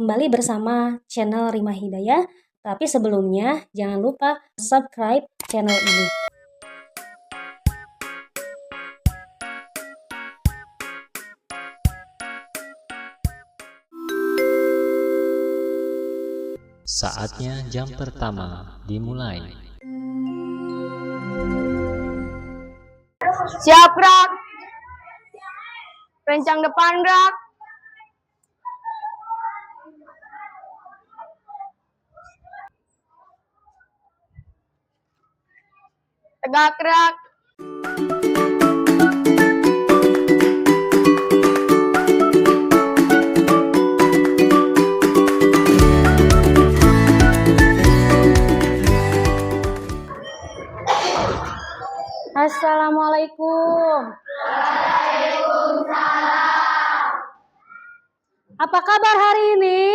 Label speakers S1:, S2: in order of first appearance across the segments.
S1: kembali bersama channel Rima Hidayah. Tapi sebelumnya jangan lupa subscribe channel ini.
S2: Saatnya jam pertama dimulai.
S3: Siap, gerak. Rencang depan, gerak. Tegak, gerak.
S1: Assalamualaikum. Waalaikumsalam. Apa kabar hari ini?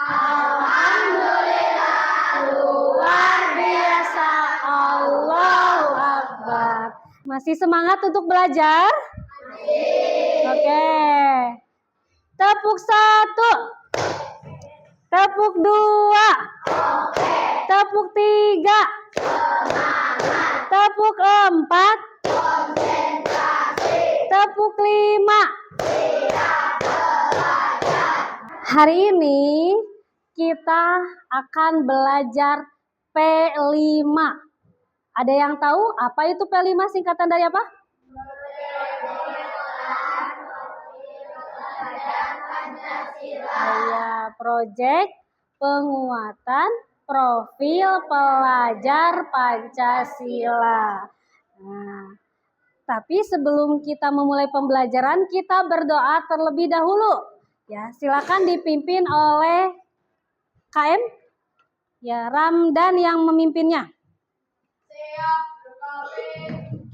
S1: Alhamdulillah, luar biasa. Allahu Akbar. Masih semangat untuk belajar? Oke. Tepuk 1. Tepuk 2. Tepuk 3. Tepuk 4. Tepuk 5. Hari ini kita akan belajar P5. Ada yang tahu apa itu P5, singkatan dari apa? Ya, Proyek Penguatan Profil Pelajar Pancasila. Nah, tapi sebelum kita memulai pembelajaran, kita berdoa terlebih dahulu. Ya, silakan dipimpin oleh KM. Ya, Ramdan yang memimpinnya.
S3: Siap, berkabung.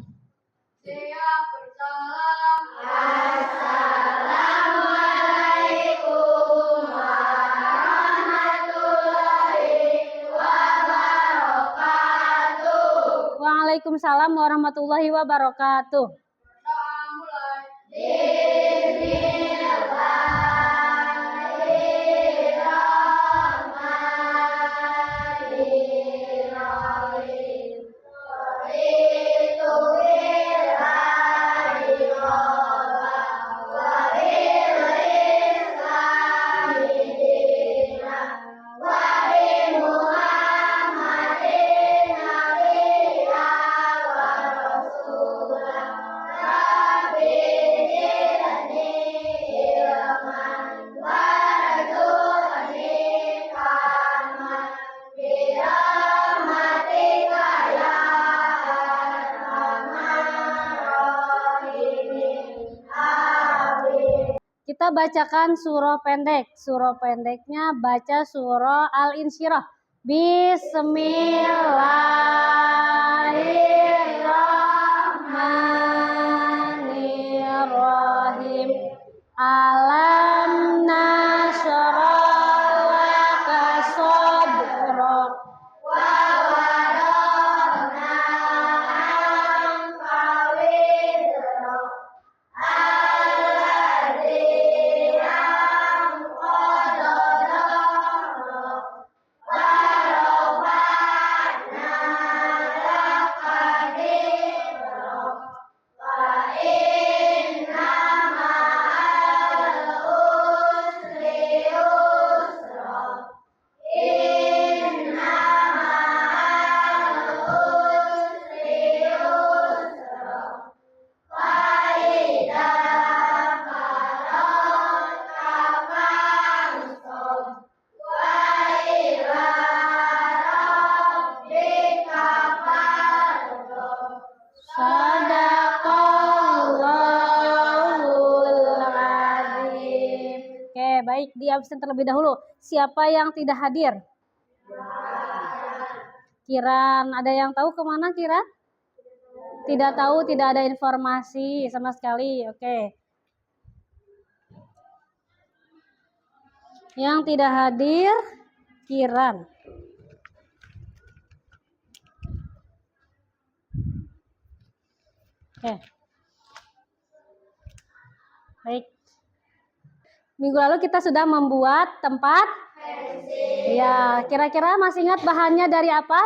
S3: Siap, bersalam. Assalamualaikum warahmatullahi wabarakatuh.
S1: Waalaikumsalam warahmatullahi wabarakatuh.
S3: Kita mulai.
S1: Kita bacakan surah pendek. Surah pendeknya baca surah Al-Insyirah. Bismillahirrahmanirrahim. Alam nashrah laka sadrak. Sadaqallahul Azim. Oke, baik, di absen terlebih dahulu. Siapa yang tidak hadir? Kiran, ada yang tahu kemana Kiran? Tidak tahu, tidak ada informasi sama sekali. Oke. Yang tidak hadir, Kiran. Oke. Baik. Minggu lalu kita sudah membuat tempat. Ya, kira-kira masih ingat bahannya dari apa?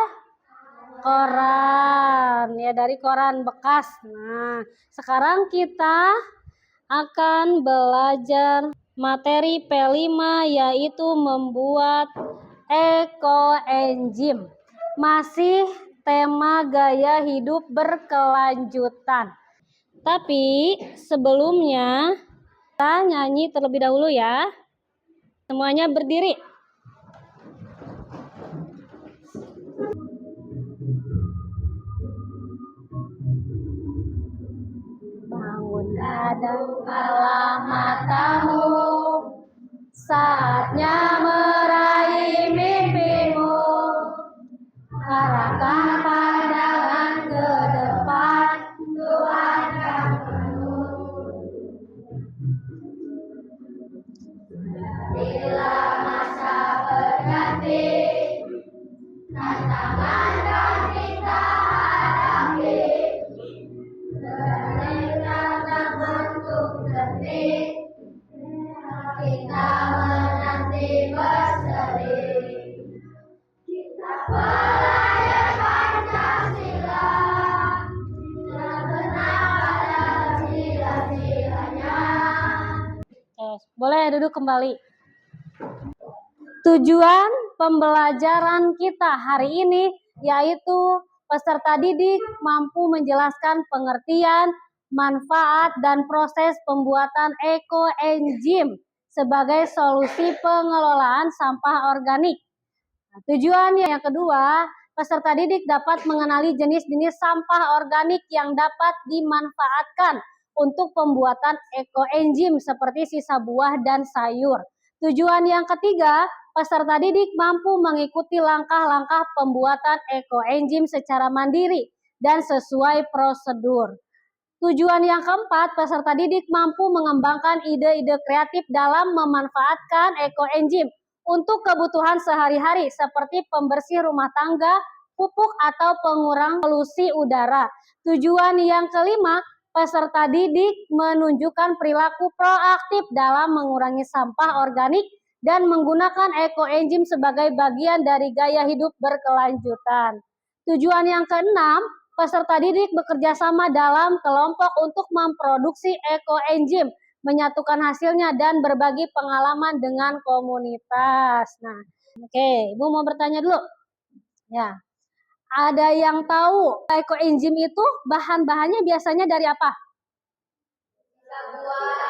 S1: Koran. Ya, dari koran bekas. Nah, sekarang kita akan belajar materi P5 yaitu membuat ekoenzim. Masih tema gaya hidup berkelanjutan. Tapi sebelumnya kita nyanyi terlebih dahulu ya. Semuanya berdiri. Bangunlah dan bukalah matamu, saatnya meraih mimpimu. Arahkan pandangan ke depan, Tuhan akan menuntun. Bila masa berganti, tantangan dan kita hadapi. Untuk detik kita menanti berseri, kita pelajar Pancasila, benar pada sila-silanya. Boleh duduk kembali. Tujuan pembelajaran kita hari ini yaitu peserta didik mampu menjelaskan pengertian, manfaat, dan proses pembuatan ekoenzim sebagai solusi pengelolaan sampah organik. Nah, tujuan yang kedua, peserta didik dapat mengenali jenis-jenis sampah organik yang dapat dimanfaatkan untuk pembuatan ekoenzim seperti sisa buah dan sayur. Tujuan yang ketiga, peserta didik mampu mengikuti langkah-langkah pembuatan ekoenzim secara mandiri dan sesuai prosedur. Tujuan yang keempat, peserta didik mampu mengembangkan ide-ide kreatif dalam memanfaatkan ekoenzim untuk kebutuhan sehari-hari seperti pembersih rumah tangga, pupuk, atau pengurang polusi udara. Tujuan yang kelima, peserta didik menunjukkan perilaku proaktif dalam mengurangi sampah organik dan menggunakan ekoenzim sebagai bagian dari gaya hidup berkelanjutan. Tujuan yang keenam, peserta didik bekerja sama dalam kelompok untuk memproduksi ekoenzim, menyatukan hasilnya dan berbagi pengalaman dengan komunitas. Nah, oke, Ibu mau bertanya dulu. Ya. Ada yang tahu ekoenzim itu bahan-bahannya biasanya dari apa?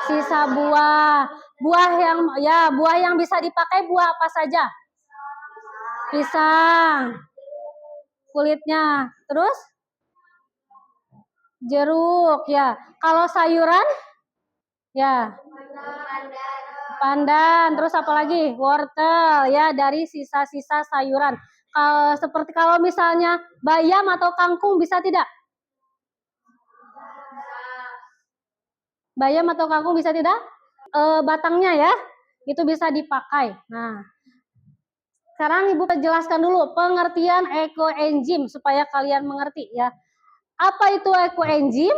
S1: Sisa buah. Buah yang bisa dipakai buah apa saja? Pisang. Kulitnya. Terus? Jeruk, ya. Kalau sayuran? Ya. Pandan. Terus apa lagi? Wortel, ya, dari sisa-sisa sayuran. Seperti kalau misalnya bayam atau kangkung bisa tidak? Bayam atau kangkung bisa tidak? Batangnya ya, itu bisa dipakai. Nah, sekarang Ibu jelaskan dulu pengertian ekoenzim supaya kalian mengerti ya. Apa itu ekoenzim?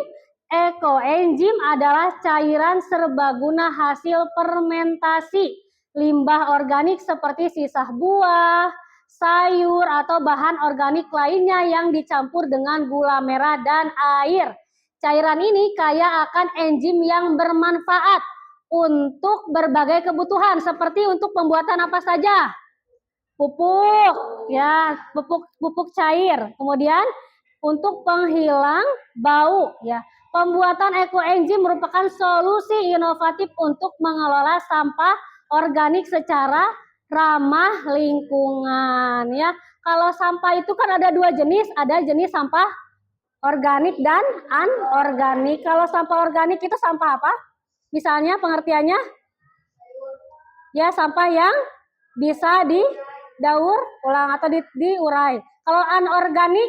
S1: Ekoenzim adalah cairan serbaguna hasil fermentasi limbah organik seperti sisa buah, sayur, atau bahan organik lainnya yang dicampur dengan gula merah dan air. Cairan ini kaya akan enzim yang bermanfaat untuk berbagai kebutuhan seperti untuk pembuatan apa saja? Pupuk, ya, pupuk cair. Kemudian untuk penghilang bau, ya. Pembuatan ekoenzim merupakan solusi inovatif untuk mengelola sampah organik secara ramah lingkungan, ya. Kalau sampah itu kan ada dua jenis, ada jenis sampah organik dan anorganik. Kalau sampah organik itu sampah apa? Misalnya pengertiannya? Ya, sampah yang bisa didaur ulang atau diurai. Kalau anorganik,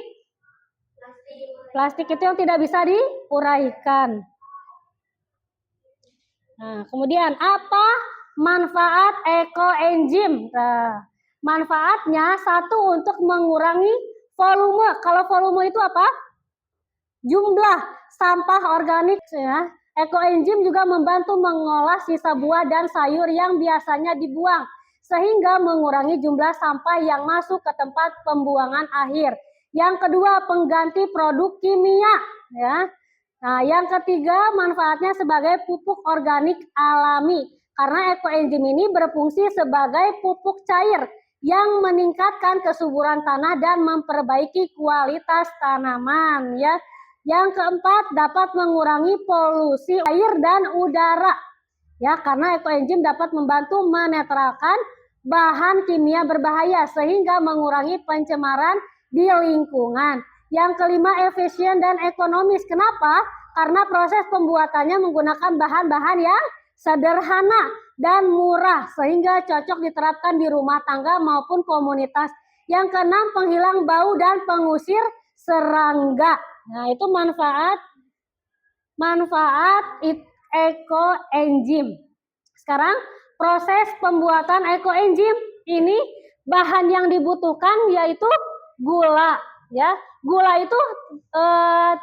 S1: plastik itu yang tidak bisa diuraikan. Nah, kemudian apa manfaat ekoenzim? Nah, manfaatnya satu, untuk mengurangi volume. Kalau volume itu apa? Jumlah sampah organik, ya. Ekoenzim juga membantu mengolah sisa buah dan sayur yang biasanya dibuang, sehingga mengurangi jumlah sampah yang masuk ke tempat pembuangan akhir. Yang kedua, pengganti produk kimia, ya. Nah, yang ketiga, manfaatnya sebagai pupuk organik alami. Karena ekoenzim ini berfungsi sebagai pupuk cair yang meningkatkan kesuburan tanah dan memperbaiki kualitas tanaman, ya. Yang keempat, dapat mengurangi polusi air dan udara. Ya, karena ekoenzim dapat membantu menetralkan bahan kimia berbahaya sehingga mengurangi pencemaran di lingkungan. Yang kelima, efisien dan ekonomis. Kenapa? Karena proses pembuatannya menggunakan bahan-bahan yang sederhana dan murah sehingga cocok diterapkan di rumah tangga maupun komunitas. Yang keenam, penghilang bau dan pengusir serangga. Nah, itu manfaat ekoenzim. Sekarang proses pembuatan ekoenzim ini bahan yang dibutuhkan yaitu gula, ya. Gula itu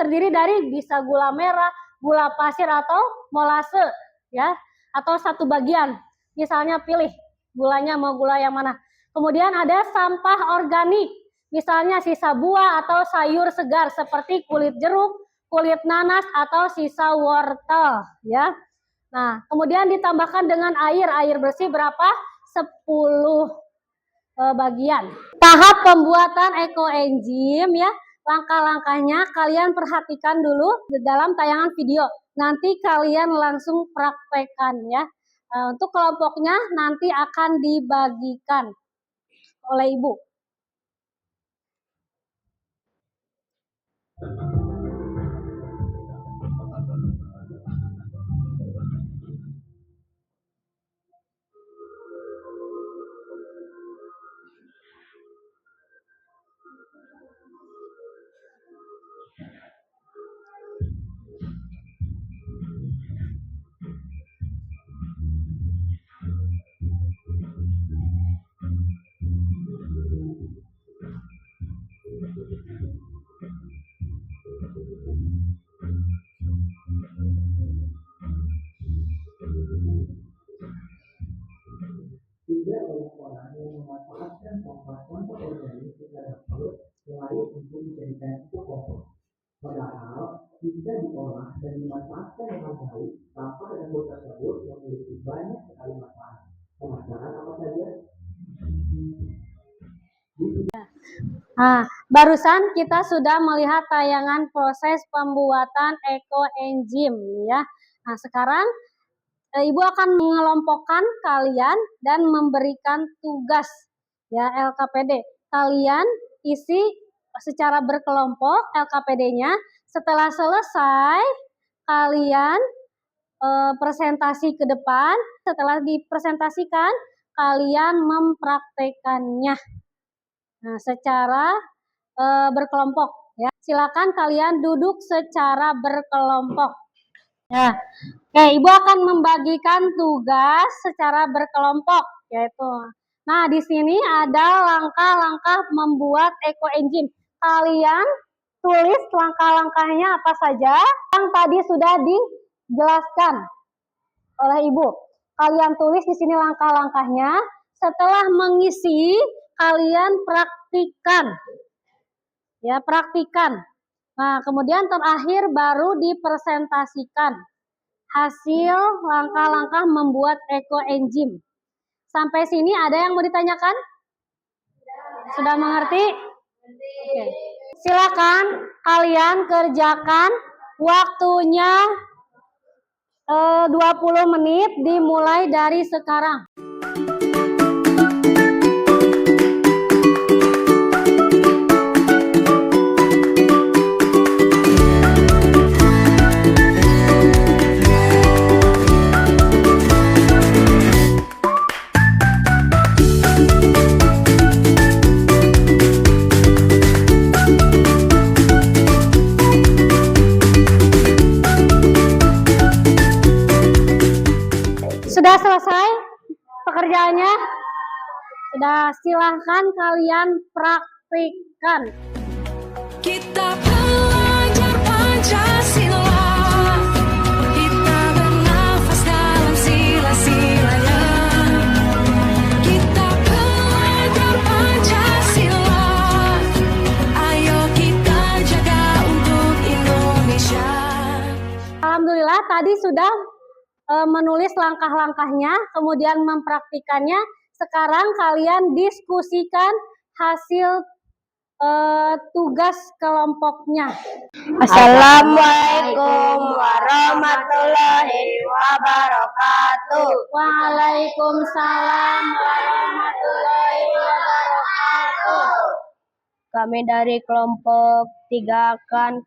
S1: terdiri dari bisa gula merah, gula pasir atau molase, ya, atau satu bagian. Misalnya pilih gulanya mau gula yang mana. Kemudian ada sampah organik. Misalnya sisa buah atau sayur segar seperti kulit jeruk, kulit nanas atau sisa wortel, ya. Nah, kemudian ditambahkan dengan air bersih berapa? 10 bagian. Tahap pembuatan ekoenzim, ya. Langkah-langkahnya kalian perhatikan dulu di dalam tayangan video. Nanti kalian langsung praktekkan, ya. Untuk kelompoknya nanti akan dibagikan oleh Ibu.
S4: Tidak banyak orang yang memanfaatkan sampah-sampah organik secara halus selain untuk dijadikan pupuk kompos. Padahal jika diolah dan dimanfaatkan dengan baik, sampah dan pupuk tersebut memiliki banyak sekali manfaat. Penasaran apa saja?
S1: Nah, barusan kita sudah melihat tayangan proses pembuatan ekoenzim, ya. Nah, sekarang Ibu akan mengelompokkan kalian dan memberikan tugas, ya, LKPD. Kalian isi secara berkelompok LKPD-nya. Setelah selesai, kalian presentasi ke depan. Setelah dipresentasikan, kalian mempraktekannya. Nah, secara berkelompok, ya. Silakan kalian duduk secara berkelompok. Ya, oke, Ibu akan membagikan tugas secara berkelompok, yaitu. Nah, di sini ada langkah-langkah membuat ekoenzim. Kalian tulis langkah-langkahnya apa saja yang tadi sudah dijelaskan oleh Ibu. Kalian tulis di sini langkah-langkahnya. Setelah mengisi, kalian praktikan. Ya, praktikan. Nah, kemudian terakhir baru dipresentasikan hasil langkah-langkah membuat ekoenzim. Sampai sini ada yang mau ditanyakan? Sudah mengerti? Oke. Silakan kalian kerjakan, waktunya 20 menit dimulai dari sekarang. Sudah selesai pekerjaannya? Sudah, silahkan kalian praktikkan.
S5: Kita belajar Pancasila, kita
S1: Alhamdulillah tadi sudah menulis langkah-langkahnya, kemudian mempraktikannya. Sekarang kalian diskusikan hasil tugas kelompoknya.
S5: Assalamualaikum warahmatullahi wabarakatuh.
S1: Waalaikumsalam warahmatullahi wabarakatuh.
S5: Kami dari kelompok 3 akan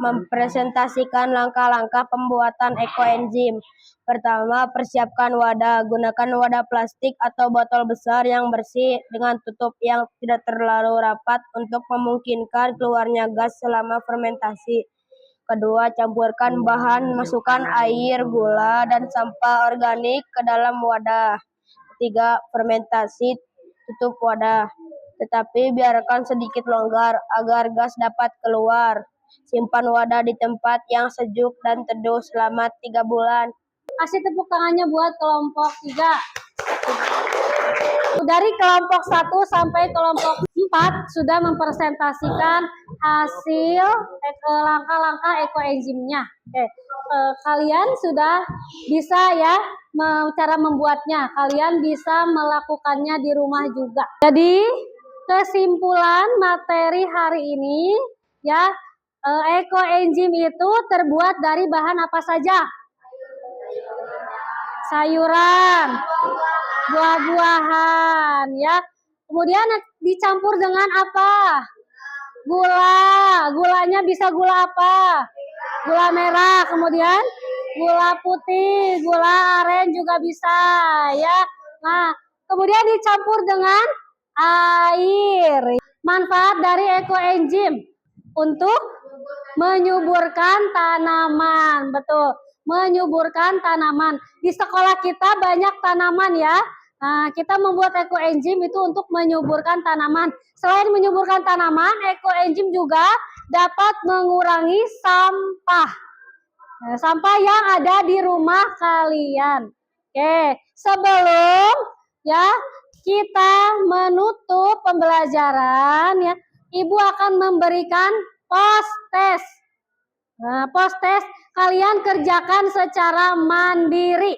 S5: mempresentasikan langkah-langkah pembuatan ekoenzim. Pertama, persiapkan wadah. Gunakan wadah plastik atau botol besar yang bersih dengan tutup yang tidak terlalu rapat untuk memungkinkan keluarnya gas selama fermentasi. Kedua, campurkan bahan, masukkan air, gula, dan sampah organik ke dalam wadah. Ketiga, fermentasi, tutup wadah. Tetapi biarkan sedikit longgar agar gas dapat keluar. Simpan wadah di tempat yang sejuk dan teduh selama 3 bulan.
S1: Kasih tepuk tangannya buat kelompok 3. Dari kelompok 1 sampai kelompok 4 sudah mempresentasikan hasil langkah-langkah ekoenzimnya. Kalian sudah bisa ya cara membuatnya. Kalian bisa melakukannya di rumah juga. Jadi kesimpulan materi hari ini ya, ekoenzim itu terbuat dari bahan apa saja? Sayuran, buah-buahan ya. Kemudian dicampur dengan apa? Gula. Gulanya bisa gula apa? Gula merah. Kemudian gula putih, gula aren juga bisa ya. Nah, kemudian dicampur dengan air. Manfaat dari ekoenzim untuk menyuburkan tanaman. Betul, menyuburkan tanaman. Di sekolah kita banyak tanaman ya. Nah, kita membuat ekoenzim itu untuk menyuburkan tanaman. Selain menyuburkan tanaman, ekoenzim juga dapat mengurangi sampah. Nah, sampah yang ada di rumah kalian. Oke, sebelum ya kita menutup pembelajaran ya, Ibu akan memberikan post test. Nah, post test kalian kerjakan secara mandiri.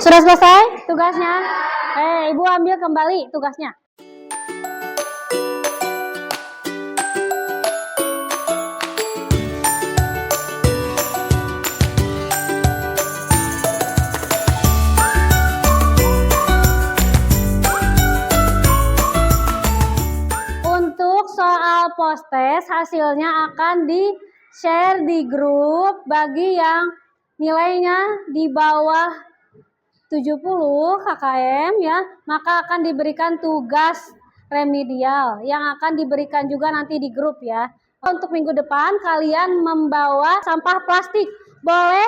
S1: Sudah selesai tugasnya? Ibu ambil kembali tugasnya. Untuk soal post test hasilnya akan di-share di grup bagi yang nilainya di bawah 70 KKM ya, maka akan diberikan tugas remedial yang akan diberikan juga nanti di grup ya. Untuk minggu depan kalian membawa sampah plastik, boleh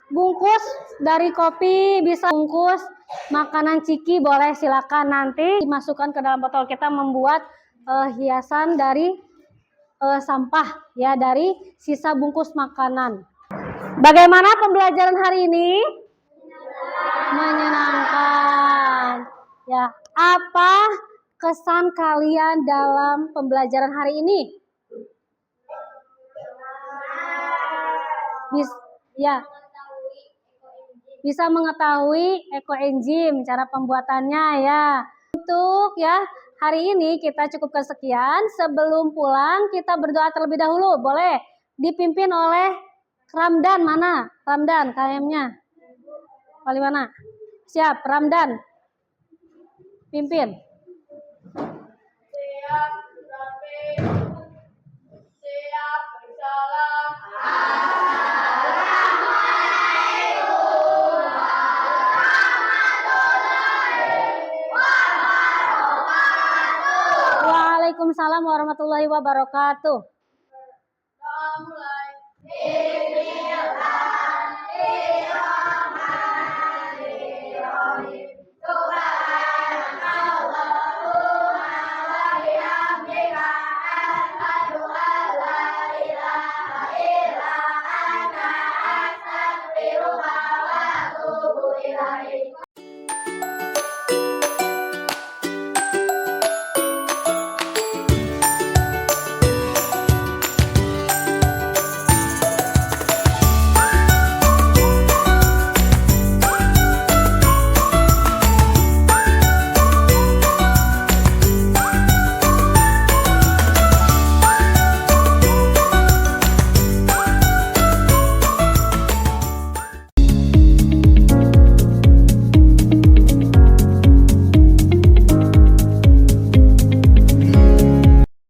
S1: bungkus dari kopi, bisa bungkus makanan ciki, boleh, silakan nanti dimasukkan ke dalam botol. Kita membuat hiasan dari sampah ya, dari sisa bungkus makanan. Bagaimana pembelajaran hari ini? Menyenangkan ya. Apa kesan kalian dalam pembelajaran hari ini? Bisa mengetahui ekoenzim, cara pembuatannya ya. Untuk ya hari ini kita cukupkan sekian. Sebelum pulang kita berdoa terlebih dahulu. Boleh dipimpin oleh Ramdan. Mana Ramdan KM-nya? Paling mana? Siap, Ramdan. Pimpin.
S3: Siap rapi, siap bersalam. Assalamualaikum warahmatullahi
S1: Waalaikumsalam warahmatullahi wabarakatuh.
S3: Doa mulai.